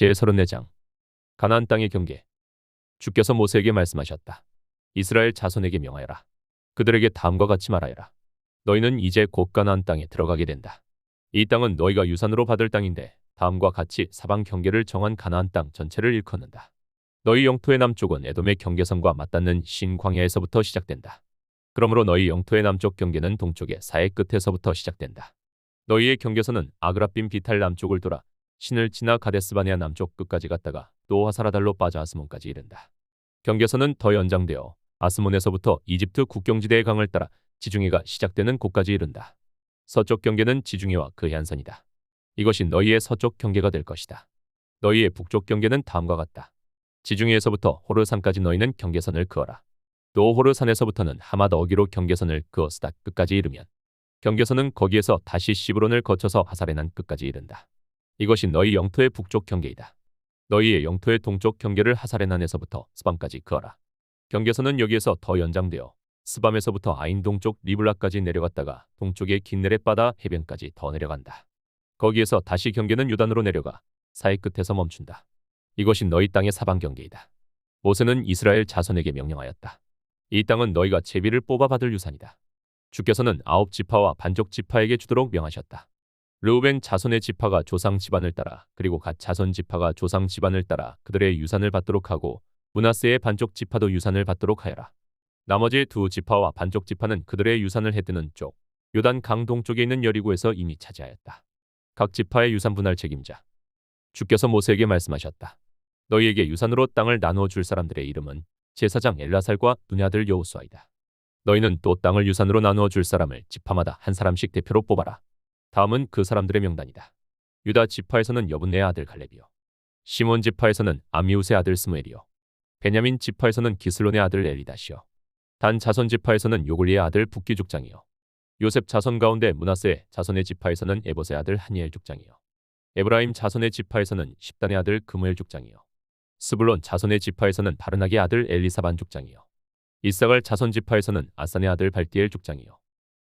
제34장 가나안 땅의 경계. 주께서 모세에게 말씀하셨다. 이스라엘 자손에게 명하여라. 그들에게 다음과 같이 말하여라. 너희는 이제 곧 가나안 땅에 들어가게 된다. 이 땅은 너희가 유산으로 받을 땅인데 다음과 같이 사방 경계를 정한 가나안 땅 전체를 일컫는다. 너희 영토의 남쪽은 에돔의 경계선과 맞닿는 신 광야에서부터 시작된다. 그러므로 너희 영토의 남쪽 경계는 동쪽의 사해 끝에서부터 시작된다. 너희의 경계선은 아그라빔 비탈 남쪽을 돌아 신을 지나 가데스바네아 남쪽 끝까지 갔다가 또 하사라달로 빠져 아스몬까지 이른다. 경계선은 더 연장되어 아스몬에서부터 이집트 국경지대의 강을 따라 지중해가 시작되는 곳까지 이른다. 서쪽 경계는 지중해와 그 해안선이다. 이것이 너희의 서쪽 경계가 될 것이다. 너희의 북쪽 경계는 다음과 같다. 지중해에서부터 호르산까지 너희는 경계선을 그어라. 또 호르산에서부터는 하맛 어기로 경계선을 그어 스닷 끝까지 이르면 경계선은 거기에서 다시 시브론을 거쳐서 하사레난 끝까지 이른다. 이것이 너희 영토의 북쪽 경계이다. 너희의 영토의 동쪽 경계를 하사레난에서부터 스밤까지 그어라. 경계선은 여기에서 더 연장되어 스밤에서부터 아인 동쪽 리블라까지 내려갔다가 동쪽의 긴네렛 바다 해변까지 더 내려간다. 거기에서 다시 경계는 요단으로 내려가 사해 끝에서 멈춘다. 이것이 너희 땅의 사방 경계이다. 모세는 이스라엘 자손에게 명령하였다. 이 땅은 너희가 제비를 뽑아 받을 유산이다. 주께서는 9지파와 반족 지파에게 주도록 명하셨다. 르우벤 자손의 지파가 조상 집안을 따라 그리고 갓 자손 지파가 조상 집안을 따라 그들의 유산을 받도록 하고 므낫세의 반족 지파도 유산을 받도록 하여라. 나머지 두 지파와 반족 지파는 그들의 유산을 해뜨는 쪽 요단 강 동쪽에 있는 여리고에서 이미 차지하였다. 각 지파의 유산 분할 책임자. 주께서 모세에게 말씀하셨다. 너희에게 유산으로 땅을 나누어 줄 사람들의 이름은 제사장 엘라살과 눈의 아들 여호수아이다. 너희는 또 땅을 유산으로 나누어 줄 사람을 지파마다 한 사람씩 대표로 뽑아라. 다음은 그 사람들의 명단이다. 유다 지파에서는 여분네의 아들 갈렙이요. 시몬 지파에서는 아미우스의 아들 스무엘이요. 베냐민 지파에서는 기슬론의 아들 엘리다시요. 단 자손 지파에서는 요글리의 아들 붓기 족장이요. 요셉 자손 가운데 므낫세 자손의 지파에서는 에봇의 아들 하니엘 족장이요. 에브라임 자손의 지파에서는 십단의 아들 그무엘 족장이요. 스불론 자손의 지파에서는 바르나게 아들 엘리사반 족장이요. 이사갈 자손 지파에서는 아산의 아들 발디엘 족장이요.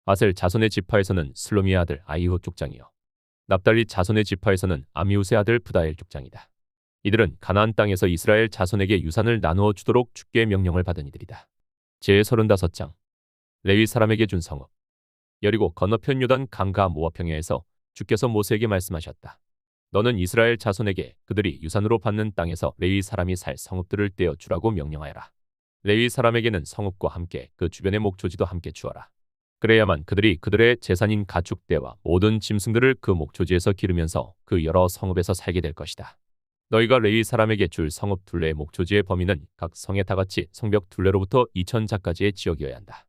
아셀 자손의 지파에서는 슬로미의 아들 아이호 족장이요. 납달리 자손의 지파에서는 아미우스의 아들 부다엘 족장이다. 이들은 가나안 땅에서 이스라엘 자손에게 유산을 나누어 주도록 주께 명령을 받은 이들이다. 제35장 레위 사람에게 준 성읍. 여리고 건너편 요단 강가 모압 평야에서 주께서 모세에게 말씀하셨다. 너는 이스라엘 자손에게 그들이 유산으로 받는 땅에서 레위 사람이 살 성읍들을 떼어 주라고 명령하여라. 레위 사람에게는 성읍과 함께 그 주변의 목초지도 함께 주어라. 그래야만 그들이 그들의 재산인 가축대와 모든 짐승들을 그 목초지에서 기르면서 그 여러 성읍에서 살게 될 것이다. 너희가 레위 사람에게 줄 성읍 둘레의 목초지의 범위는 각 성에 다같이 성벽 둘레로부터 2000자까지의 지역이어야 한다.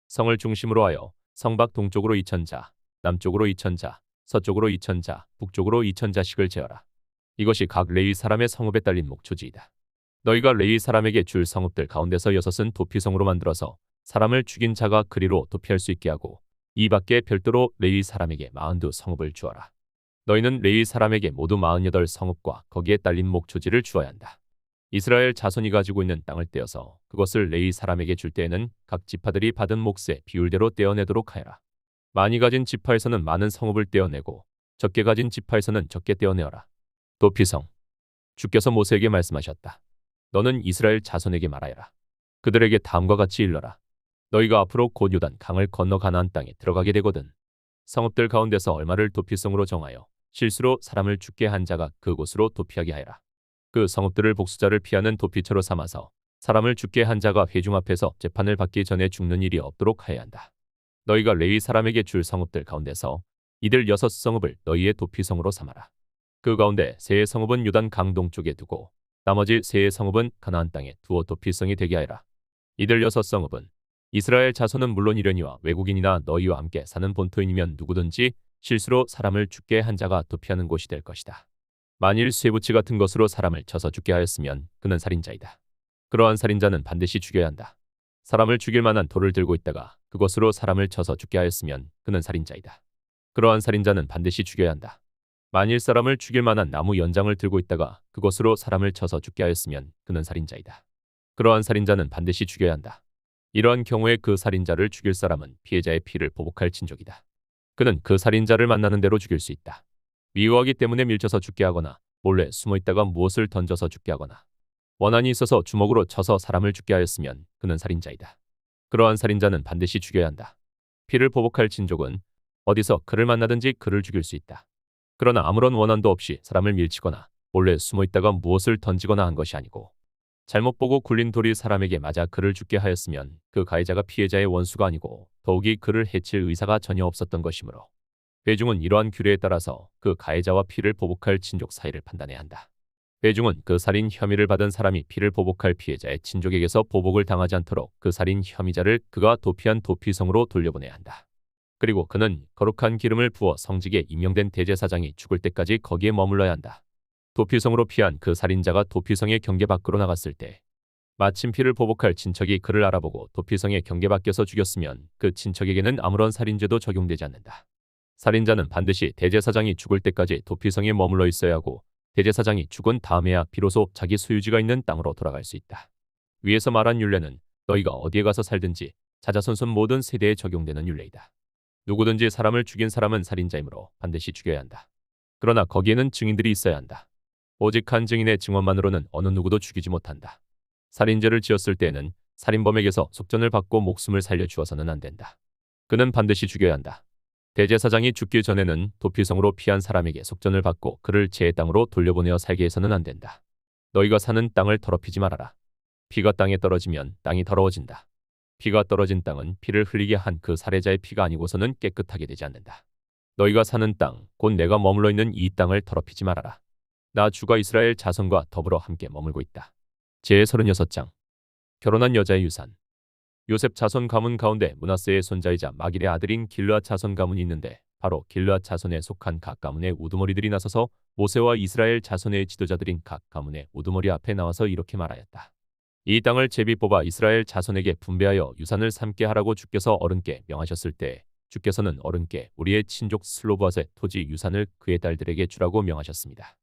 성을 중심으로 하여 성밖 동쪽으로 2000자, 남쪽으로 2000자, 서쪽으로 2000자, 북쪽으로 2000자씩을 재어라. 이것이 각 레위 사람의 성읍에 딸린 목초지이다. 너희가 레위 사람에게 줄 성읍들 가운데서 6은 도피성으로 만들어서 사람을 죽인 자가 그리로 도피할 수 있게 하고 이 밖에 별도로 레위 사람에게 42 성읍을 주어라. 너희는 레위 사람에게 모두 48 성읍과 거기에 딸린 목초지를 주어야 한다. 이스라엘 자손이 가지고 있는 땅을 떼어서 그것을 레위 사람에게 줄 때에는 각 지파들이 받은 몫의 비율대로 떼어내도록 하여라. 많이 가진 지파에서는 많은 성읍을 떼어내고 적게 가진 지파에서는 적게 떼어내어라. 도피성. 주께서 모세에게 말씀하셨다. 너는 이스라엘 자손에게 말하여라. 그들에게 다음과 같이 일러라. 너희가 앞으로 곧 요단 강을 건너 가나안 땅에 들어가게 되거든 성읍들 가운데서 얼마를 도피성으로 정하여 실수로 사람을 죽게 한 자가 그곳으로 도피하게 하여라. 그 성읍들을 복수자를 피하는 도피처로 삼아서 사람을 죽게 한 자가 회중 앞에서 재판을 받기 전에 죽는 일이 없도록 하여야 한다. 너희가 레위 사람에게 줄 성읍들 가운데서 이들 6성읍을 너희의 도피성으로 삼아라. 그 가운데 세 성읍은 요단 강 동쪽에 두고 나머지 세 성읍은 가나안 땅에 두어 도피성이 되게 하여라. 이들 6성읍은 이스라엘 자손은 물론 이려니와 외국인이나 너희와 함께 사는 본토인이면 누구든지 실수로 사람을 죽게 한 자가 도피하는 곳이 될 것이다. 만일 쇠붙이 같은 것으로 사람을 쳐서 죽게 하였으면 그는 살인자이다. 그러한 살인자는 반드시 죽여야 한다. 사람을 죽일 만한 돌을 들고 있다가 그것으로 사람을 쳐서 죽게 하였으면 그는 살인자이다. 그러한 살인자는 반드시 죽여야 한다. 만일 사람을 죽일 만한 나무 연장을 들고 있다가 그것으로 사람을 쳐서 죽게 하였으면 그는 살인자이다. 그러한 살인자는 반드시 죽여야 한다. 이러한 경우에 그 살인자를 죽일 사람은 피해자의 피를 보복할 친족이다. 그는 그 살인자를 만나는 대로 죽일 수 있다. 미워하기 때문에 밀쳐서 죽게 하거나 몰래 숨어 있다가 무엇을 던져서 죽게 하거나 원한이 있어서 주먹으로 쳐서 사람을 죽게 하였으면 그는 살인자이다. 그러한 살인자는 반드시 죽여야 한다. 피를 보복할 친족은 어디서 그를 만나든지 그를 죽일 수 있다. 그러나 아무런 원한도 없이 사람을 밀치거나 몰래 숨어 있다가 무엇을 던지거나 한 것이 아니고 잘못 보고 굴린 돌이 사람에게 맞아 그를 죽게 하였으면 그 가해자가 피해자의 원수가 아니고 더욱이 그를 해칠 의사가 전혀 없었던 것이므로 회중은 이러한 규례에 따라서 그 가해자와 피를 보복할 친족 사이를 판단해야 한다. 회중은 그 살인 혐의를 받은 사람이 피를 보복할 피해자의 친족에게서 보복을 당하지 않도록 그 살인 혐의자를 그가 도피한 도피성으로 돌려보내야 한다. 그리고 그는 거룩한 기름을 부어 성직에 임명된 대제사장이 죽을 때까지 거기에 머물러야 한다. 도피성으로 피한 그 살인자가 도피성의 경계 밖으로 나갔을 때 마침 피를 보복할 친척이 그를 알아보고 도피성의 경계 밖에서 죽였으면 그 친척에게는 아무런 살인죄도 적용되지 않는다. 살인자는 반드시 대제사장이 죽을 때까지 도피성에 머물러 있어야 하고 대제사장이 죽은 다음에야 비로소 자기 소유지가 있는 땅으로 돌아갈 수 있다. 위에서 말한 율례는 너희가 어디에 가서 살든지 자자손손 모든 세대에 적용되는 율례이다. 누구든지 사람을 죽인 사람은 살인자이므로 반드시 죽여야 한다. 그러나 거기에는 증인들이 있어야 한다. 오직 한 증인의 증언만으로는 어느 누구도 죽이지 못한다. 살인죄를 지었을 때에는 살인범에게서 속전을 받고 목숨을 살려주어서는 안 된다. 그는 반드시 죽여야 한다. 대제사장이 죽기 전에는 도피성으로 피한 사람에게 속전을 받고 그를 제 땅으로 돌려보내어 살게 해서는 안 된다. 너희가 사는 땅을 더럽히지 말아라. 피가 땅에 떨어지면 땅이 더러워진다. 피가 떨어진 땅은 피를 흘리게 한 그 살해자의 피가 아니고서는 깨끗하게 되지 않는다. 너희가 사는 땅, 곧 내가 머물러 있는 이 땅을 더럽히지 말아라. 나 주가 이스라엘 자손과 더불어 함께 머물고 있다. 제36장 결혼한 여자의 유산. 요셉 자손 가문 가운데 므낫세의 손자이자 마길의 아들인 길르앗 자손 가문이 있는데 바로 길르앗 자손에 속한 각 가문의 우두머리들이 나서서 모세와 이스라엘 자손의 지도자들인 각 가문의 우두머리 앞에 나와서 이렇게 말하였다. 이 땅을 제비 뽑아 이스라엘 자손에게 분배하여 유산을 삼게 하라고 주께서 어른께 명하셨을 때 주께서는 어른께 우리의 친족 슬로브앗의 토지 유산을 그의 딸들에게 주라고 명하셨습니다.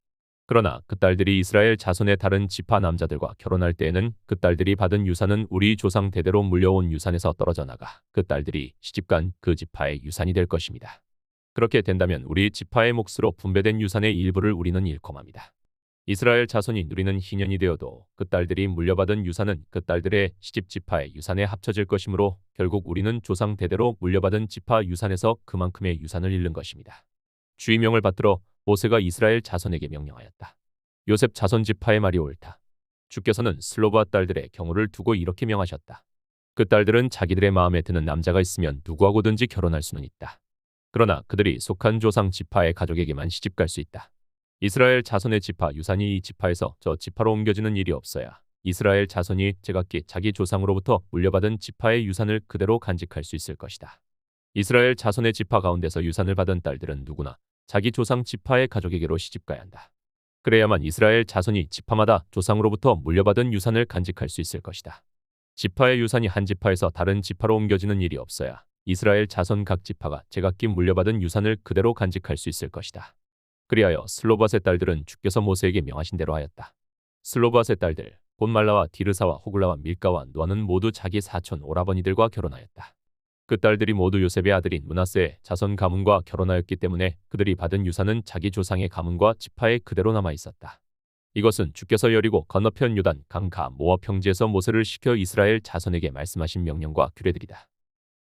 그러나 그 딸들이 이스라엘 자손의 다른 지파 남자들과 결혼할 때에는 그 딸들이 받은 유산은 우리 조상 대대로 물려온 유산에서 떨어져 나가 그 딸들이 시집간 그 지파의 유산이 될 것입니다. 그렇게 된다면 우리 지파의 몫으로 분배된 유산의 일부를 우리는 잃고 맙니다. 이스라엘 자손이 누리는 희년이 되어도 그 딸들이 물려받은 유산은 그 딸들의 시집 지파의 유산에 합쳐질 것이므로 결국 우리는 조상 대대로 물려받은 지파 유산에서 그만큼의 유산을 잃는 것입니다. 주의명을 받들어 모세가 이스라엘 자손에게 명령하였다. 요셉 자손 지파의 말이 옳다. 주께서는 슬로브앗 딸들의 경우를 두고 이렇게 명하셨다. 그 딸들은 자기들의 마음에 드는 남자가 있으면 누구하고든지 결혼할 수는 있다. 그러나 그들이 속한 조상 지파의 가족에게만 시집갈 수 있다. 이스라엘 자손의 지파 유산이 이 지파에서 저 지파로 옮겨지는 일이 없어야 이스라엘 자손이 제각기 자기 조상으로부터 물려받은 지파의 유산을 그대로 간직할 수 있을 것이다. 이스라엘 자손의 지파 가운데서 유산을 받은 딸들은 누구나 자기 조상 지파의 가족에게로 시집가야 한다. 그래야만 이스라엘 자손이 지파마다 조상으로부터 물려받은 유산을 간직할 수 있을 것이다. 지파의 유산이 한 지파에서 다른 지파로 옮겨지는 일이 없어야 이스라엘 자손 각 지파가 제각기 물려받은 유산을 그대로 간직할 수 있을 것이다. 그리하여 슬로브앗의 딸들은 주께서 모세에게 명하신 대로 하였다. 슬로브앗의 딸들 곧 말라와 디르사와 호글라와 밀가와 노아는 모두 자기 사촌 오라버니들과 결혼하였다. 그 딸들이 모두 요셉의 아들인 므낫세의 자손 가문과 결혼하였기 때문에 그들이 받은 유산은 자기 조상의 가문과 지파에 그대로 남아 있었다. 이것은 주께서 여리고 건너편 요단 강가 모압 평지에서 모세를 시켜 이스라엘 자손에게 말씀하신 명령과 규례들이다.